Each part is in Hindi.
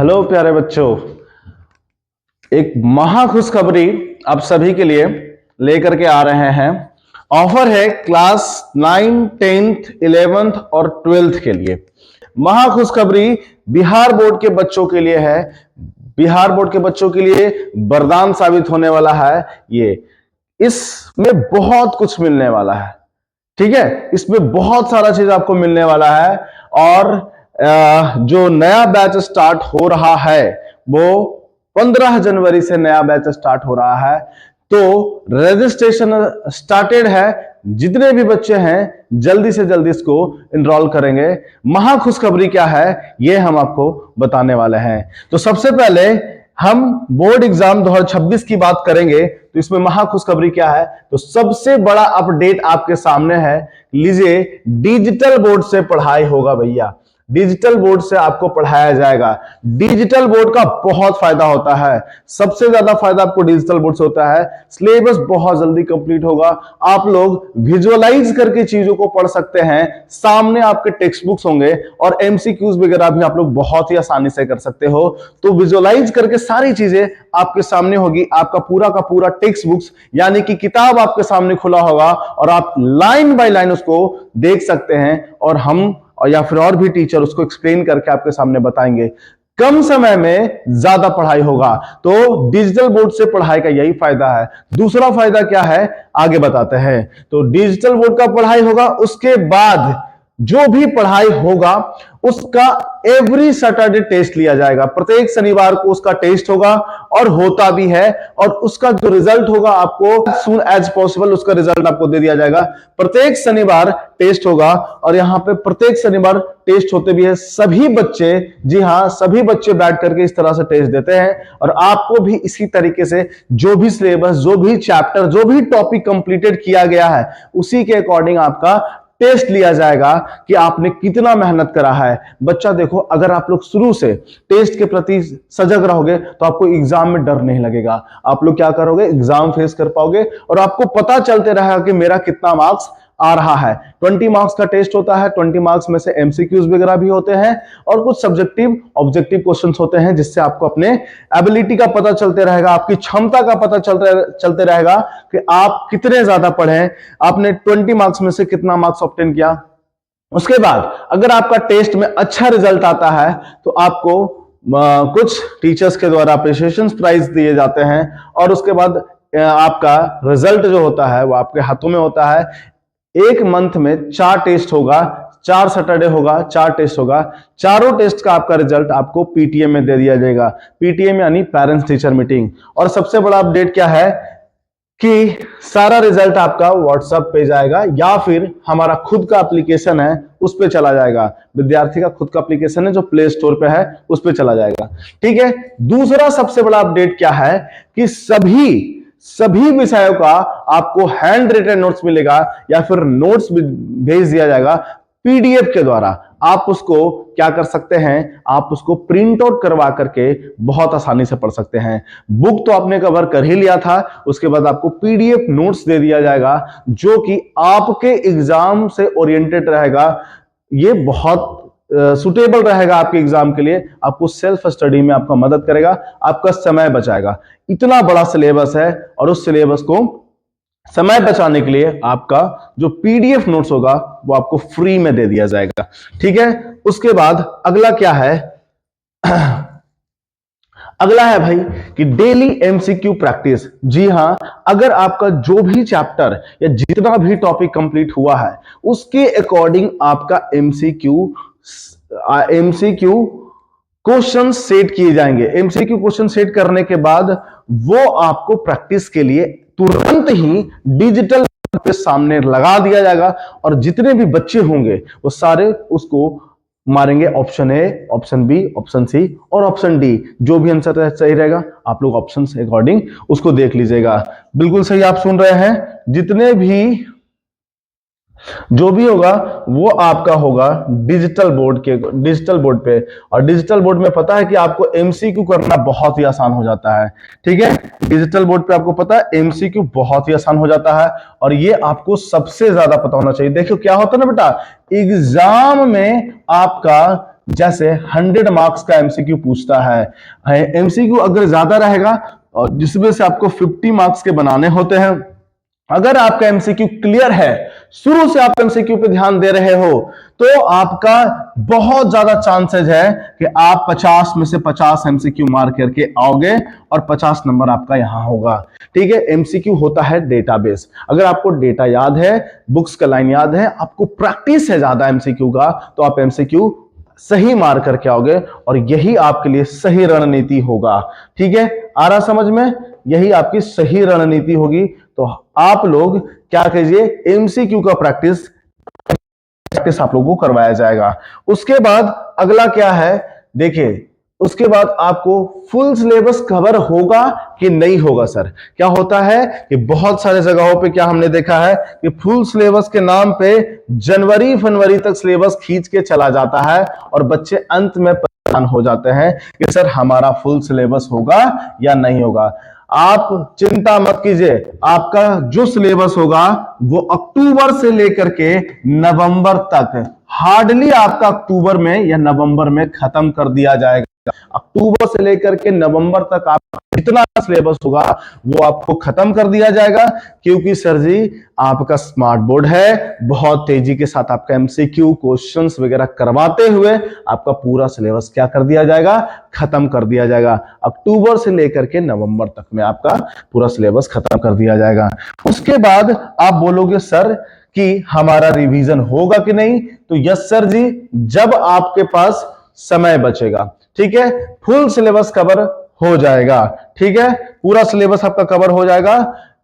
हेलो प्यारे बच्चों, एक महा खुशखबरी आप सभी के लिए लेकर के आ रहे हैं। ऑफर है क्लास 9, 10th, 11th और 12th के लिए। महा खुशखबरी बिहार बोर्ड के बच्चों के लिए है। बिहार बोर्ड के बच्चों के लिए वरदान साबित होने वाला है ये। इसमें बहुत कुछ मिलने वाला है, ठीक है। इसमें बहुत सारा चीज आपको मिलने वाला है। और जो नया बैच स्टार्ट हो रहा है वो 15 जनवरी से नया बैच स्टार्ट हो रहा है। तो रजिस्ट्रेशन स्टार्टेड है। जितने भी बच्चे हैं जल्दी से जल्दी इसको एनरोल करेंगे। महा खुशखबरी क्या है ये हम आपको बताने वाले हैं। तो सबसे पहले हम बोर्ड एग्जाम 2026 की बात करेंगे। तो इसमें महा खुशखबरी क्या है, तो सबसे बड़ा अपडेट आपके सामने है। लीजिए, डिजिटल बोर्ड से पढ़ाई होगा भैया। डिजिटल बोर्ड से आपको पढ़ाया जाएगा। डिजिटल बोर्ड का बहुत फायदा होता है। सबसे ज्यादा फायदा आपको डिजिटल बोर्ड से होता है। सिलेबस बहुत जल्दी कंप्लीट होगा। आप लोग विजुअलाइज करके चीजों को पढ़ सकते हैं। सामने आपके टेक्स्ट बुक्स होंगे और एमसीक्यूज वगैरह भी आप लोग बहुत ही आसानी से कर सकते हो। तो विजुअलाइज करके सारी चीजें आपके सामने होगी। आपका पूरा का पूरा टेक्स्ट बुक्स यानी कि किताब आपके सामने खुला होगा और आप लाइन बाय लाइन उसको देख सकते हैं। और हम या फिर और भी टीचर उसको एक्सप्लेन करके आपके सामने बताएंगे। कम समय में ज्यादा पढ़ाई होगा। तो डिजिटल बोर्ड से पढ़ाई का यही फायदा है। दूसरा फायदा क्या है आगे बताते हैं। तो डिजिटल बोर्ड का पढ़ाई होगा, उसके बाद जो भी पढ़ाई होगा उसका एवरी सैटरडे टेस्ट लिया जाएगा। प्रत्येक शनिवार को उसका टेस्ट होगा और होता भी है। और उसका जो रिजल्ट होगा आपको सून एज पॉसिबल उसका रिजल्ट आपको दे दिया जाएगा। प्रत्येक शनिवार टेस्ट होगा और यहां पे प्रत्येक शनिवार टेस्ट होते भी है। सभी बच्चे, जी हां, सभी बच्चे बैठ करके इस तरह से टेस्ट देते हैं। और आपको भी इसी तरीके से जो भी सिलेबस, जो भी चैप्टर, जो भी टॉपिक कंप्लीटेड किया गया है उसी के अकॉर्डिंग आपका टेस्ट लिया जाएगा कि आपने कितना मेहनत करा है। बच्चा देखो, अगर आप लोग शुरू से टेस्ट के प्रति सजग रहोगे तो आपको एग्जाम में डर नहीं लगेगा। आप लोग क्या करोगे, एग्जाम फेस कर पाओगे और आपको पता चलते रहेगा कि मेरा कितना मार्क्स आ रहा है। 20 मार्क्स का टेस्ट होता है। 20 मार्क्स में से एमसीक्यूज वगैरह भी होते हैं और कुछ सब्जेक्टिव ऑब्जेक्टिव क्वेश्चंस होते हैं, जिससे आपको अपने एबिलिटी का पता चलते रहेगा, आपकी क्षमता का पता चलते रहेगा कि आप कितने ज्यादा पढ़े, आपने 20 मार्क्स में से कितना मार्क्स ऑब्टेन किया। उसके बाद अगर आपका टेस्ट में अच्छा रिजल्ट आता है तो आपको कुछ टीचर्स के द्वारा अप्रिसिएशन प्राइज दिए जाते हैं। और उसके बाद आपका रिजल्ट जो होता है वो आपके हाथों में होता है। एक मंथ में 4 टेस्ट होगा, 4 सैटरडे होगा, 4 टेस्ट होगा। चारों टेस्ट का आपका रिजल्ट आपको पीटीएम में दे दिया जाएगा। पीटीएम यानी पेरेंट्स टीचर मीटिंग। और सबसे बड़ा अपडेट क्या है कि सारा रिजल्ट आपका व्हाट्सएप पे जाएगा या फिर हमारा खुद का एप्लीकेशन है उस पे चला जाएगा। विद्यार्थी का खुद का एप्लीकेशन है जो प्ले स्टोर पे है, उस पे चला जाएगा, ठीक है। दूसरा सबसे बड़ा अपडेट क्या है कि सभी विषयों का आपको हैंड रिटन नोट्स मिलेगा या फिर नोट्स भेज दिया जाएगा पीडीएफ के द्वारा। आप उसको क्या कर सकते हैं, आप उसको प्रिंट आउट करवा करके बहुत आसानी से पढ़ सकते हैं। बुक तो आपने कवर कर ही लिया था, उसके बाद आपको पीडीएफ नोट्स दे दिया जाएगा जो कि आपके एग्जाम से ओरिएंटेड रहेगा। ये बहुत सुटेबल रहेगा आपके एग्जाम के लिए। आपको सेल्फ स्टडी में आपका मदद करेगा, आपका समय बचाएगा। इतना बड़ा सिलेबस है और उस सिलेबस को समय बचाने के लिए आपका जो पीडीएफ नोट्स होगा वो आपको फ्री में दे दिया जाएगा, ठीक है। उसके बाद अगला क्या है अगला है भाई कि डेली एमसीक्यू प्रैक्टिस। जी हां, अगर आपका जो भी चैप्टर या जितना भी टॉपिक कंप्लीट हुआ है उसके अकॉर्डिंग आपका एमसीक्यू क्वेश्चन सेट किए जाएंगे। एमसीक्यू क्वेश्चन सेट करने के बाद वो आपको प्रैक्टिस के लिए तुरंत ही डिजिटल पे सामने लगा दिया जाएगा। और जितने भी बच्चे होंगे वो सारे उसको मारेंगे option A, option B, option C और ऑप्शन डी। जो भी आंसर सही रहेगा आप लोग ऑप्शन से अकॉर्डिंग उसको देख लीजिएगा। बिल्कुल सही आप सुन रहे हैं। जितने भी जो भी होगा वो आपका होगा डिजिटल बोर्ड पे। और डिजिटल बोर्ड में पता है कि आपको एमसीक्यू करना बहुत ही आसान हो जाता है, ठीक है। डिजिटल बोर्ड पे आपको पता है एमसीक्यू बहुत ही आसान हो जाता है और ये आपको सबसे ज्यादा पता होना चाहिए। देखियो क्या होता है ना बेटा, एग्जाम में आपका जैसे 100 मार्क्स का एमसीक्यू पूछता है, एमसीक्यू अगर ज्यादा रहेगा और जिसमें से आपको 50 मार्क्स के बनाने होते हैं, अगर आपका एमसीक्यू क्लियर है, शुरू से आप एमसीक्यू पे ध्यान दे रहे हो, तो आपका बहुत ज्यादा चांसेस है कि आप 50 में से 50 एमसीक्यू मार्क करके आओगे और 50 नंबर आपका यहां होगा। ठीक है, एमसीक्यू होता है डेटाबेस। अगर आपको डेटा याद है, बुक्स का लाइन याद है, आपको प्रैक्टिस है ज्यादा एमसीक्यू का, तो आप एमसीक्यू सही मार करके आओगे और यही आपके लिए सही रणनीति होगा। ठीक है, आ रहा समझ में? यही आपकी सही रणनीति होगी। तो आप लोग क्या कीजिए, एमसीक्यू का प्रैक्टिस आप लोगों को करवाया जाएगा। उसके बाद अगला क्या है, देखिए उसके बाद आपको फुल सिलेबस कवर होगा कि नहीं होगा। सर क्या होता है कि बहुत सारे जगहों पे क्या हमने देखा है कि फुल सिलेबस के नाम पे जनवरी फरवरी तक सिलेबस खींच के चला जाता है और बच्चे अंत में परेशान हो जाते हैं कि सर हमारा फुल सिलेबस होगा या नहीं होगा। आप चिंता मत कीजिए, आपका जो सिलेबस होगा वो अक्टूबर से लेकर के नवंबर तक, हार्डली आपका अक्टूबर में या नवंबर में खत्म कर दिया जाएगा। अक्टूबर से लेकर के नवंबर तक आप जितना सिलेबस होगा वो आपको खत्म कर दिया जाएगा, क्योंकि सर जी आपका स्मार्ट बोर्ड है, बहुत तेजी के साथ आपका एमसीक्यू क्वेश्चंस वगैरह करवाते हुए आपका पूरा सिलेबस क्या कर दिया जाएगा, खत्म कर दिया जाएगा। अक्टूबर से लेकर के नवंबर तक में आपका पूरा सिलेबस खत्म कर दिया जाएगा। उसके बाद आप बोलोगे सर कि हमारा रिवीजन होगा कि नहीं, तो यस सर जी, जब आपके पास समय बचेगा। ठीक है, फुल सिलेबस कवर हो जाएगा। ठीक है, पूरा सिलेबस आपका कवर हो जाएगा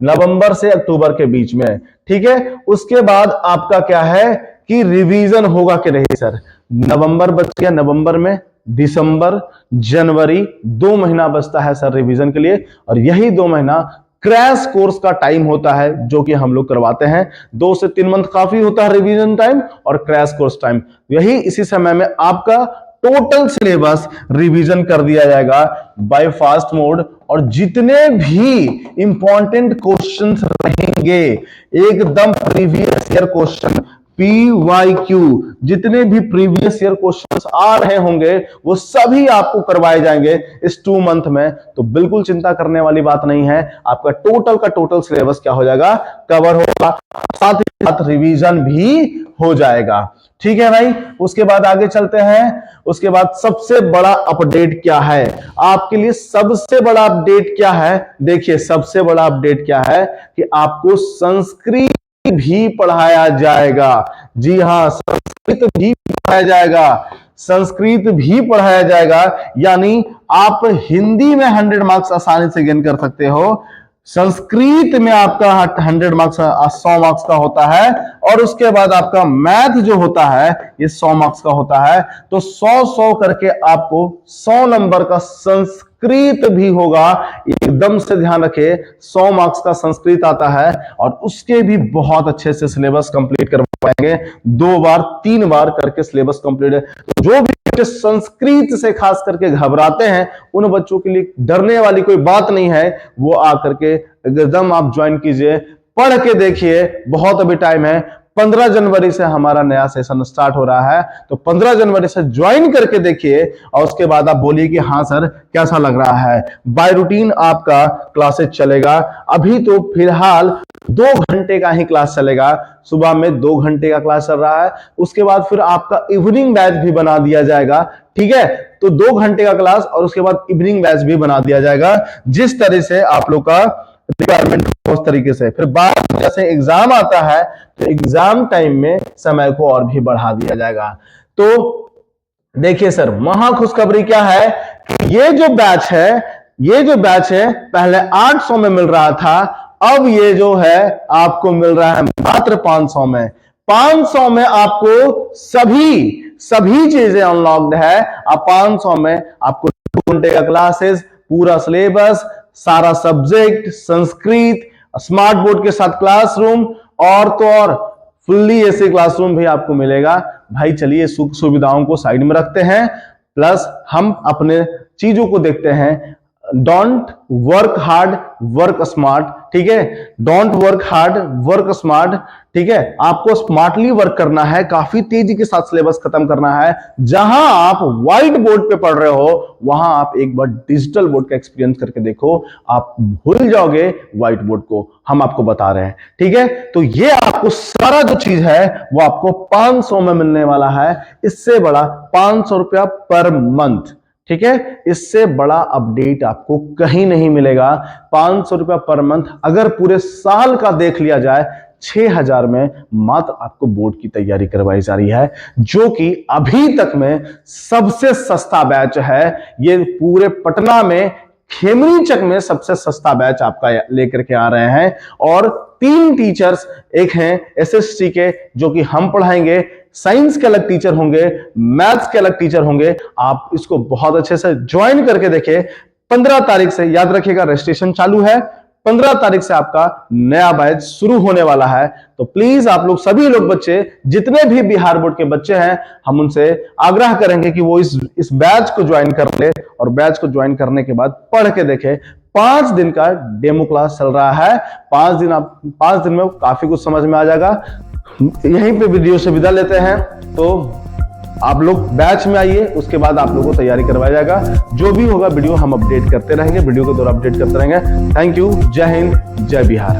नवंबर से अक्टूबर के बीच में। ठीक है, उसके बाद आपका क्या है कि रिवीजन होगा कि नहीं। सर नवंबर बच गया, नवंबर में दिसंबर जनवरी 2 महीना बचता है सर रिवीजन के लिए, और यही 2 महीना क्रैश कोर्स का टाइम होता है जो कि हम लोग करवाते हैं। 2 से 3 मंथ काफी होता है रिवीजन टाइम और क्रैश कोर्स टाइम, यही इसी समय में आपका टोटल सिलेबस रिवीजन कर दिया जाएगा बाय फास्ट मोड। और जितने भी इंपॉर्टेंट क्वेश्चंस रहेंगे, एकदम प्रीवियस ईयर क्वेश्चन, PYQ, जितने भी प्रीवियस ईयर क्वेश्चंस आ रहे होंगे वो सभी आपको करवाए जाएंगे इस 2 मंथ में। तो बिल्कुल चिंता करने वाली बात नहीं है, आपका टोटल का टोटल सिलेबस क्या हो जाएगा, कवर होगा, साथ ही साथ रिवीजन भी हो जाएगा। ठीक है भाई, उसके बाद आगे चलते हैं। उसके बाद सबसे बड़ा अपडेट क्या है आपके लिए, सबसे बड़ा अपडेट क्या है, देखिए सबसे बड़ा अपडेट क्या है कि आपको संस्कृत भी पढ़ाया जाएगा। जी हां, संस्कृत भी पढ़ाया जाएगा, संस्कृत भी पढ़ाया जाएगा। यानी आप हिंदी में 100 मार्क्स आसानी से गेन कर सकते हो, संस्कृत में आपका 100 मार्क्स 100 मार्क्स का होता है, और उसके बाद आपका मैथ जो होता है ये 100 मार्क्स का होता है। तो 100 करके आपको 100 नंबर का संस्कृत भी होगा। एकदम से ध्यान रखे, 100 मार्क्स का संस्कृत आता है और उसके भी बहुत अच्छे से सिलेबस कंप्लीट कर पाएंगे। 2 बार 3 बार करके सिलेबस कंप्लीट है। तो जो भी संस्कृत से खास करके घबराते हैं उन बच्चों के लिए डरने वाली कोई बात नहीं है, वो आकर के एकदम आप ज्वाइन कीजिए, पढ़ के देखिए, बहुत अभी टाइम है। 15 जनवरी से हमारा नया सेशन स्टार्ट हो रहा है, तो 15 जनवरी से ज्वाइन करके देखिए और उसके बाद आप बोलिए कि हाँ सर कैसा लग रहा है। बाय रूटीन आपका क्लासेस चलेगा। अभी तो फिलहाल 2 घंटे का ही क्लास चलेगा, सुबह में 2 घंटे का क्लास चल रहा है, उसके बाद फिर आपका इवनिंग बैच भी बना दिया जाएगा। ठीक है, तो 2 घंटे का क्लास और उसके बाद इवनिंग बैच भी बना दिया जाएगा, जिस तरह से आप लोग का रिक्वायरमेंट उस तरीके से। फिर बाद जैसे एग्जाम आता है तो एग्जाम टाइम में समय को और भी बढ़ा दिया जाएगा। तो देखिए सर, महा खुशखबरी क्या है, ये जो बैच है पहले 800 में मिल रहा था, अब ये जो है आपको मिल रहा है मात्र 500 में। 500 में आपको सभी चीजें अनलॉक्ड है। आप 500 में आपको 2 घंटे का क्लासेस, पूरा सिलेबस, सारा सब्जेक्ट, संस्कृत, स्मार्ट बोर्ड के साथ क्लासरूम, और तो और फुल्ली एसी क्लासरूम भी आपको मिलेगा। भाई चलिए सुख सुविधाओं को साइड में रखते हैं, प्लस हम अपने चीजों को देखते हैं। Don't work hard work smart, ठीक है, don't work hard work smart, ठीक है, आपको स्मार्टली वर्क करना है, काफी तेजी के साथ सिलेबस खत्म करना है। जहां आप व्हाइट बोर्ड पे पढ़ रहे हो वहां आप एक बार डिजिटल बोर्ड का एक्सपीरियंस करके देखो, आप भूल जाओगे व्हाइट बोर्ड को, हम आपको बता रहे हैं, ठीक है। तो ये आपको सारा जो चीज है वो आपको 500 में मिलने वाला है, इससे बड़ा 500 रुपया पर मंथ, ठीक है, इससे बड़ा अपडेट आपको कहीं नहीं मिलेगा। 500 रुपया पर मंथ, अगर पूरे साल का देख लिया जाए 6000 में मात्र आपको बोर्ड की तैयारी करवाई जा रही है, जो कि अभी तक में सबसे सस्ता बैच है। ये पूरे पटना में खेमनीचक में सबसे सस्ता बैच आपका लेकर के आ रहे हैं, और 3 टीचर्स, एक हैं एसएसटी के जो कि हम पढ़ाएंगे, साइंस के अलग टीचर होंगे, मैथ्स के अलग टीचर होंगे। आप इसको बहुत अच्छे से ज्वाइन करके देखें। 15 तारीख से, याद रखिएगा, रजिस्ट्रेशन चालू है, 15 तारीख से आपका नया बैच शुरू होने वाला है। तो प्लीज आप लोग, सभी लोग बच्चे, जितने भी बिहार बोर्ड के बच्चे हैं, हम उनसे आग्रह करेंगे कि वो इस बैच को ज्वाइन कर ले, और बैच को ज्वाइन करने के बाद पढ़ के देखें। 5 दिन का डेमो क्लास चल रहा है, 5 दिन में काफी कुछ समझ में आ जाएगा। यहीं पे वीडियो से विदा लेते हैं, तो आप लोग बैच में आइए, उसके बाद आप लोगों को तैयारी करवाया जाएगा। जो भी होगा वीडियो हम अपडेट करते रहेंगे, वीडियो के द्वारा अपडेट करते रहेंगे। थैंक यू, जय हिंद, जय बिहार।